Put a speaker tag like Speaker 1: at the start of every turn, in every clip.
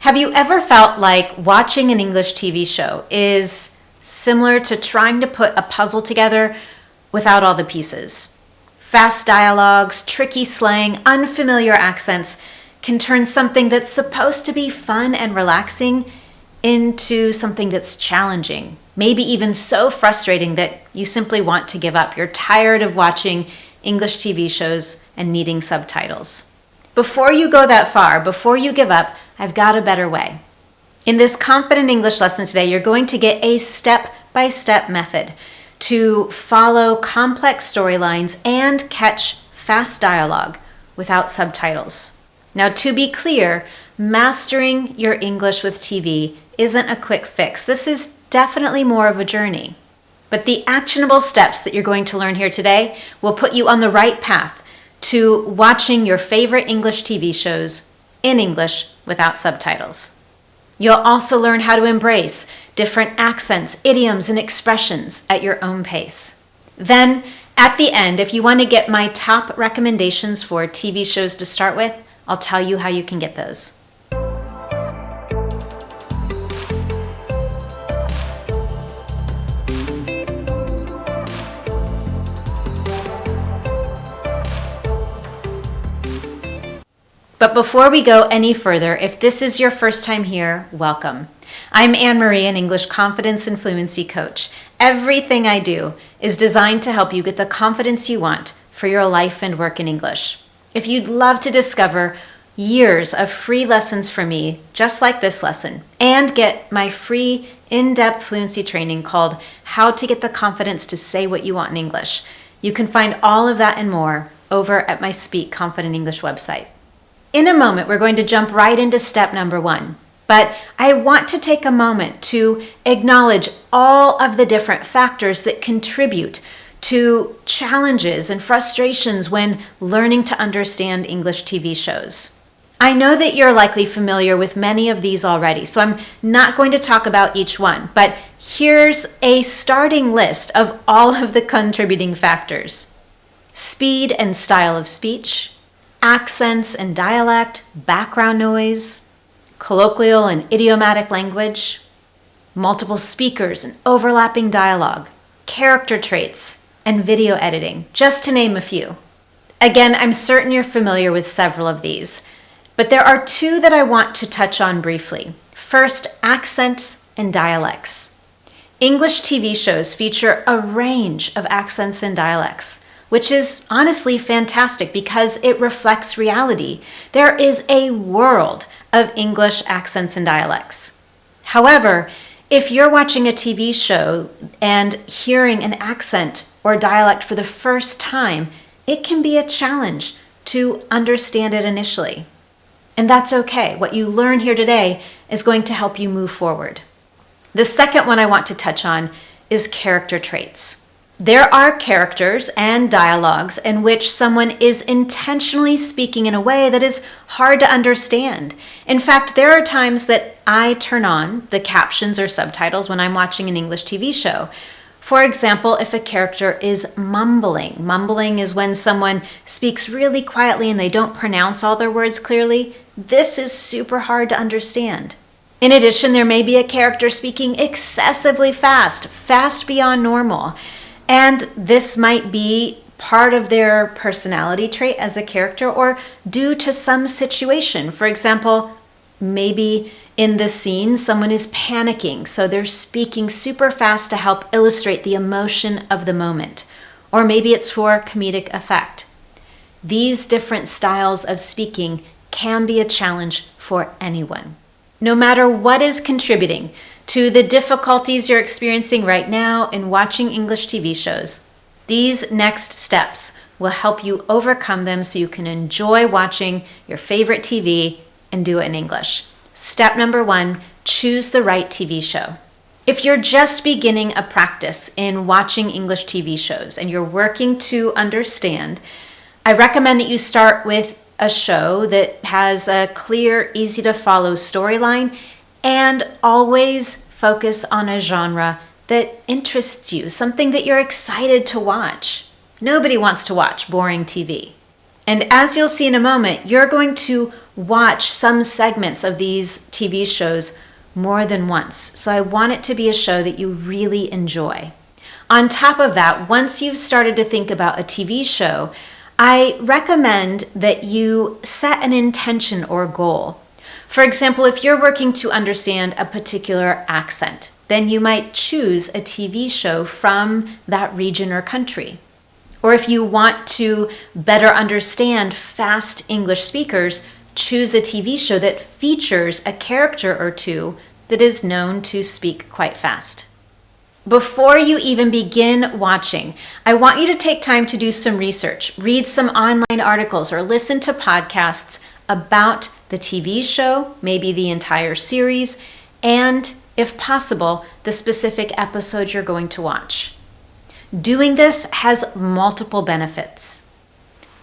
Speaker 1: Have you ever felt like watching an English TV show is similar to trying to put a puzzle together without all the pieces? Fast dialogues, tricky slang, unfamiliar accents can turn something that's supposed to be fun and relaxing into something that's challenging, maybe even so frustrating that you simply want to give up. You're tired of watching English TV shows and needing subtitles. Before you go that far, before you give up, I've got a better way. In this Confident English lesson today, you're going to get a step-by-step method to follow complex storylines and catch fast dialogue without subtitles. Now, to be clear, mastering your English with TV isn't a quick fix. This is definitely more of a journey. But the actionable steps that you're going to learn here today will put you on the right path to watching your favorite English TV shows in English without subtitles. You'll also learn how to embrace different accents, idioms, and expressions at your own pace. Then, at the end, if you want to get my top recommendations for TV shows to start with, I'll tell you how you can get those. But before we go any further, if this is your first time here, welcome. I'm Anne Marie, an English confidence and fluency coach. Everything I do is designed to help you get the confidence you want for your life and work in English. If you'd love to discover years of free lessons from me, just like this lesson, and get my free in-depth fluency training called How to Get the Confidence to Say What You Want in English, you can find all of that and more over at my Speak Confident English website. In a moment, we're going to jump right into step number 1. But I want to take a moment to acknowledge all of the different factors that contribute to challenges and frustrations when learning to understand English TV shows. I know that you're likely familiar with many of these already, so I'm not going to talk about each one, but here's a starting list of all of the contributing factors. Speed and style of speech, accents and dialect, background noise, colloquial and idiomatic language, multiple speakers and overlapping dialogue, character traits, and video editing, just to name a few. Again, I'm certain you're familiar with several of these, but there are two that I want to touch on briefly. First, accents and dialects. English TV shows feature a range of accents and dialects, which is honestly fantastic because it reflects reality. There is a world of English accents and dialects. However, if you're watching a TV show and hearing an accent or dialect for the first time, it can be a challenge to understand it initially. And that's okay. What you learn here today is going to help you move forward. The second one I want to touch on is character traits. There are characters and dialogues in which someone is intentionally speaking in a way that is hard to understand. In fact, there are times that I turn on the captions or subtitles when I'm watching an English TV show. For example, if a character is mumbling. Mumbling is when someone speaks really quietly and they don't pronounce all their words clearly. This is super hard to understand. In addition, there may be a character speaking excessively fast beyond normal. And this might be part of their personality trait as a character or due to some situation. For example, maybe in the scene, someone is panicking, so they're speaking super fast to help illustrate the emotion of the moment. Or maybe it's for comedic effect. These different styles of speaking can be a challenge for anyone. No matter what is contributing to the difficulties you're experiencing right now in watching English TV shows, these next steps will help you overcome them so you can enjoy watching your favorite TV and do it in English. Step number 1, choose the right TV show. If you're just beginning a practice in watching English TV shows and you're working to understand, I recommend that you start with a show that has a clear, easy to follow storyline and always focus on a genre that interests you, something that you're excited to watch. Nobody wants to watch boring TV. And as you'll see in a moment, you're going to watch some segments of these TV shows more than once. So I want it to be a show that you really enjoy. On top of that, once you've started to think about a TV show, I recommend that you set an intention or goal. For example, if you're working to understand a particular accent, then you might choose a TV show from that region or country. Or if you want to better understand fast English speakers, choose a TV show that features a character or two that is known to speak quite fast. Before you even begin watching, I want you to take time to do some research, read some online articles, or listen to podcasts about the TV show, maybe the entire series, and, if possible, the specific episode you're going to watch. Doing this has multiple benefits.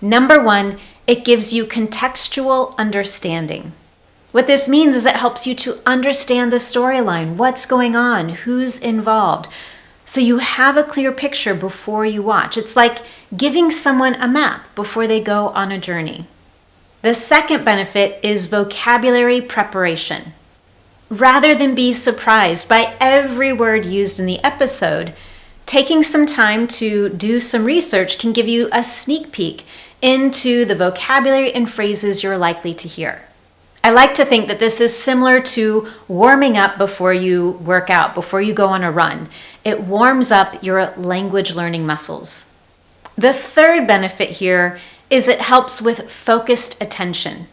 Speaker 1: Number one, it gives you contextual understanding. What this means is it helps you to understand the storyline, what's going on, who's involved, so you have a clear picture before you watch. It's like giving someone a map before they go on a journey. The second benefit is vocabulary preparation. Rather than be surprised by every word used in the episode, taking some time to do some research can give you a sneak peek into the vocabulary and phrases you're likely to hear. I like to think that this is similar to warming up before you work out, before you go on a run. It warms up your language learning muscles. The third benefit here is it helps with focused attention.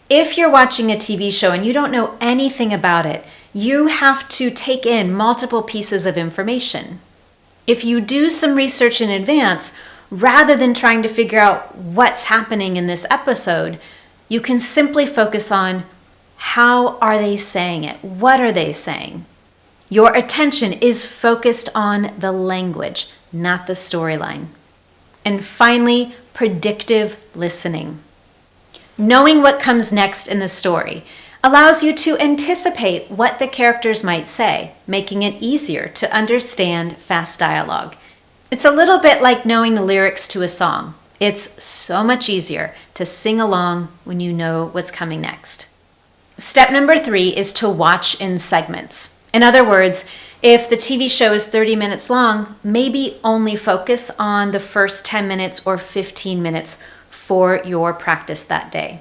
Speaker 1: If you're watching a TV show and you don't know anything about it, you have to take in multiple pieces of information. If you do some research in advance, rather than trying to figure out what's happening in this episode, you can simply focus on how are they saying it? What are they saying? Your attention is focused on the language, not the storyline. And finally, predictive listening. Knowing what comes next in the story allows you to anticipate what the characters might say, making it easier to understand fast dialogue. It's a little bit like knowing the lyrics to a song. It's so much easier to sing along when you know what's coming next. Step number 3 is to watch in segments. In other words, if the TV show is 30 minutes long, maybe only focus on the first 10 minutes or 15 minutes for your practice that day.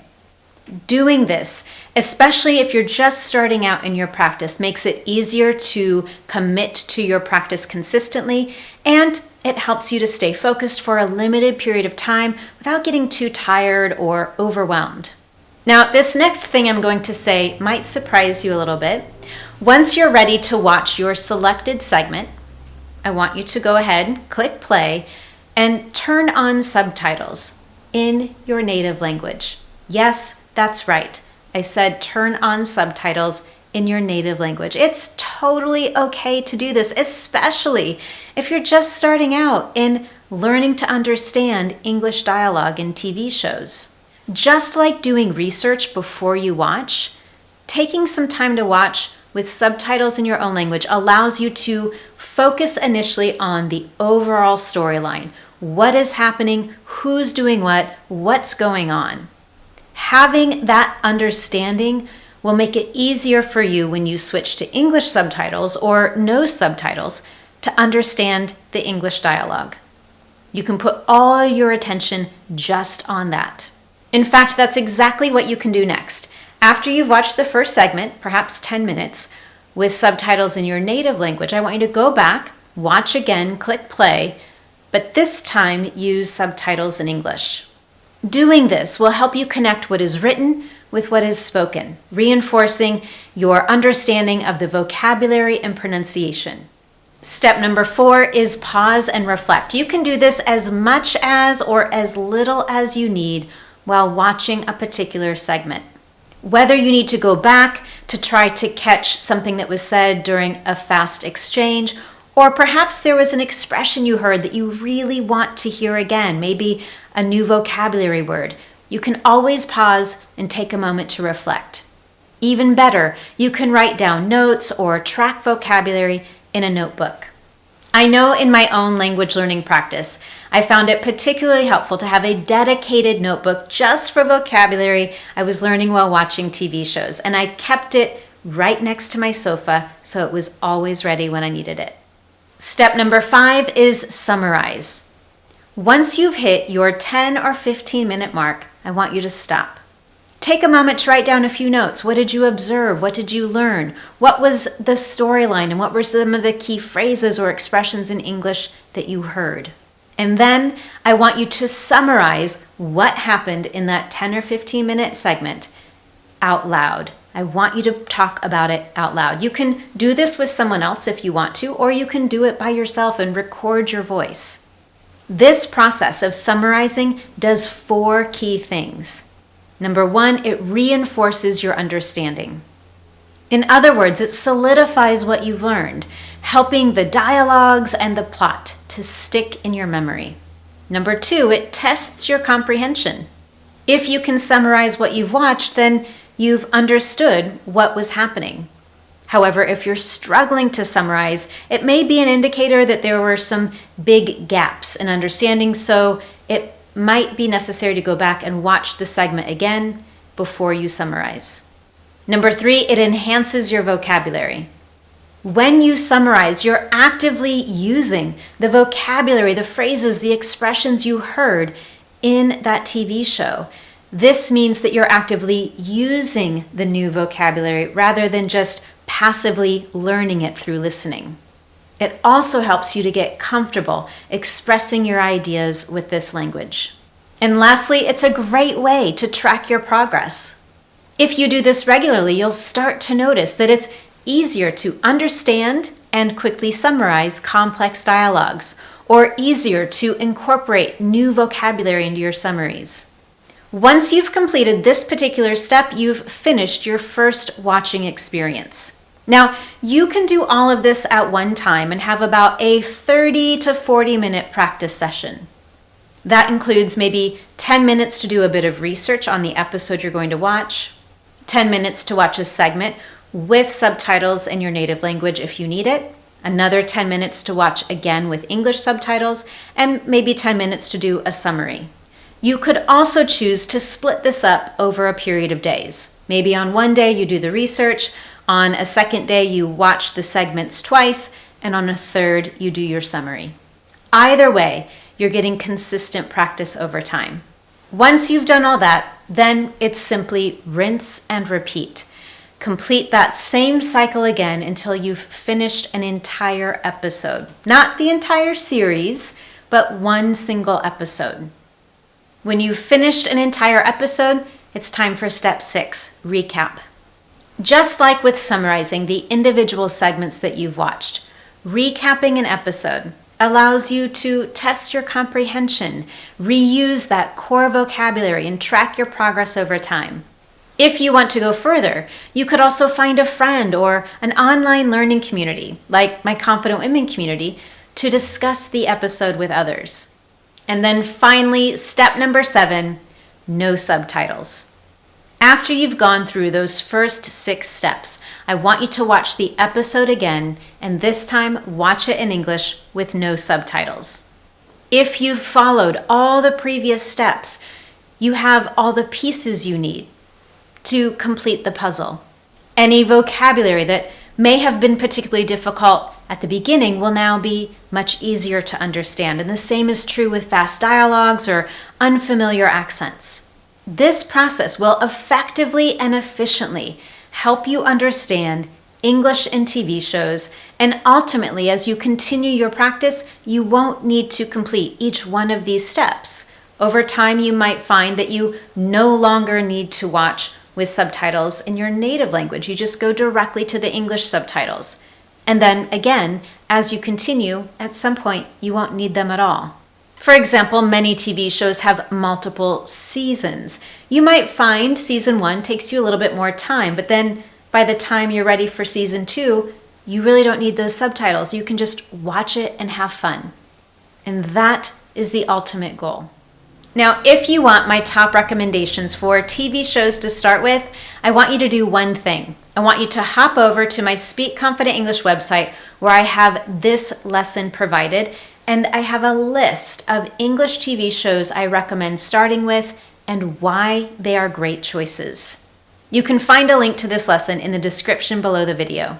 Speaker 1: Doing this, especially if you're just starting out in your practice, makes it easier to commit to your practice consistently, and it helps you to stay focused for a limited period of time without getting too tired or overwhelmed. Now, this next thing I'm going to say might surprise you a little bit. Once you're ready to watch your selected segment, I want you to go ahead, click play, and turn on subtitles in your native language. Yes, that's right. I said turn on subtitles in your native language. It's totally okay to do this, especially if you're just starting out in learning to understand English dialogue in TV shows. Just like doing research before you watch, taking some time to watch with subtitles in your own language allows you to focus initially on the overall storyline. What is happening? Who's doing what? What's going on? Having that understanding will make it easier for you when you switch to English subtitles or no subtitles to understand the English dialogue. You can put all your attention just on that. In fact, that's exactly what you can do next. After you've watched the first segment, perhaps 10 minutes, with subtitles in your native language, I want you to go back, watch again, click play, but this time use subtitles in English. Doing this will help you connect what is written with what is spoken, reinforcing your understanding of the vocabulary and pronunciation. Step number 4 is pause and reflect. You can do this as much as or as little as you need while watching a particular segment. Whether you need to go back to try to catch something that was said during a fast exchange, or perhaps there was an expression you heard that you really want to hear again, maybe a new vocabulary word, you can always pause and take a moment to reflect. Even better, you can write down notes or track vocabulary in a notebook. I know in my own language learning practice, I found it particularly helpful to have a dedicated notebook just for vocabulary I was learning while watching TV shows, and I kept it right next to my sofa so it was always ready when I needed it. Step number 5 is summarize. Once you've hit your 10 or 15-minute mark, I want you to stop. Take a moment to write down a few notes. What did you observe? What did you learn? What was the storyline, and what were some of the key phrases or expressions in English that you heard? And then I want you to summarize what happened in that 10 or 15-minute segment out loud. I want you to talk about it out loud. You can do this with someone else if you want to, or you can do it by yourself and record your voice. This process of summarizing does 4 key things. Number 1, it reinforces your understanding. In other words, it solidifies what you've learned, helping the dialogues and the plot to stick in your memory. Number 2, it tests your comprehension. If you can summarize what you've watched, then you've understood what was happening. However, if you're struggling to summarize, it may be an indicator that there were some big gaps in understanding, so it might be necessary to go back and watch the segment again before you summarize. Number 3, it enhances your vocabulary. When you summarize, you're actively using the vocabulary, the phrases, the expressions you heard in that TV show. This means that you're actively using the new vocabulary rather than just passively learning it through listening. It also helps you to get comfortable expressing your ideas with this language. And lastly, it's a great way to track your progress. If you do this regularly, you'll start to notice that it's easier to understand and quickly summarize complex dialogues, or easier to incorporate new vocabulary into your summaries. Once you've completed this particular step, you've finished your first watching experience. Now, you can do all of this at one time and have about a 30 to 40-minute practice session. That includes maybe 10 minutes to do a bit of research on the episode you're going to watch, 10 minutes to watch a segment with subtitles in your native language if you need it, another 10 minutes to watch again with English subtitles, and maybe 10 minutes to do a summary. You could also choose to split this up over a period of days. Maybe on one day you do the research, on a second day you watch the segments twice, and on a third you do your summary. Either way, you're getting consistent practice over time. Once you've done all that, then it's simply rinse and repeat. Complete that same cycle again until you've finished an entire episode. Not the entire series, but one single episode. When you've finished an entire episode, it's time for step 6, recap. Just like with summarizing the individual segments that you've watched, recapping an episode allows you to test your comprehension, reuse that core vocabulary, and track your progress over time. If you want to go further, you could also find a friend or an online learning community, like my Confident Women community, to discuss the episode with others. And then finally, step number 7, no subtitles. After you've gone through those first 6 steps, I want you to watch the episode again, and this time watch it in English with no subtitles. If you've followed all the previous steps, you have all the pieces you need to complete the puzzle. Any vocabulary that may have been particularly difficult at the beginning will now be much easier to understand, and the same is true with fast dialogues or unfamiliar accents. This process will effectively and efficiently help you understand English in TV shows, and ultimately, as you continue your practice, you won't need to complete each one of these steps. Over time, you might find that you no longer need to watch with subtitles in your native language. You just go directly to the English subtitles. And then again, as you continue, at some point, you won't need them at all. For example, many TV shows have multiple seasons. You might find season 1 takes you a little bit more time, but then by the time you're ready for season 2, you really don't need those subtitles. You can just watch it and have fun. And that is the ultimate goal. Now, if you want my top recommendations for TV shows to start with, I want you to do one thing. I want you to hop over to my Speak Confident English website where I have this lesson provided, and I have a list of English TV shows I recommend starting with and why they are great choices. You can find a link to this lesson in the description below the video.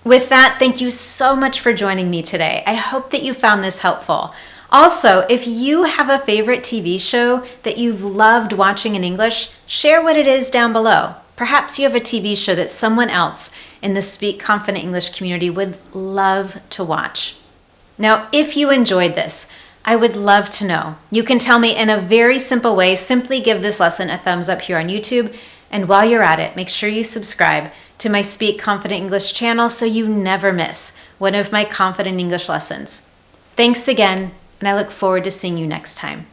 Speaker 1: With that, thank you so much for joining me today. I hope that you found this helpful. Also, if you have a favorite TV show that you've loved watching in English, share what it is down below. Perhaps you have a TV show that someone else in the Speak Confident English community would love to watch. Now, if you enjoyed this, I would love to know. You can tell me in a very simple way. Simply give this lesson a thumbs up here on YouTube. And while you're at it, make sure you subscribe to my Speak Confident English channel so you never miss one of my Confident English lessons. Thanks again, and I look forward to seeing you next time.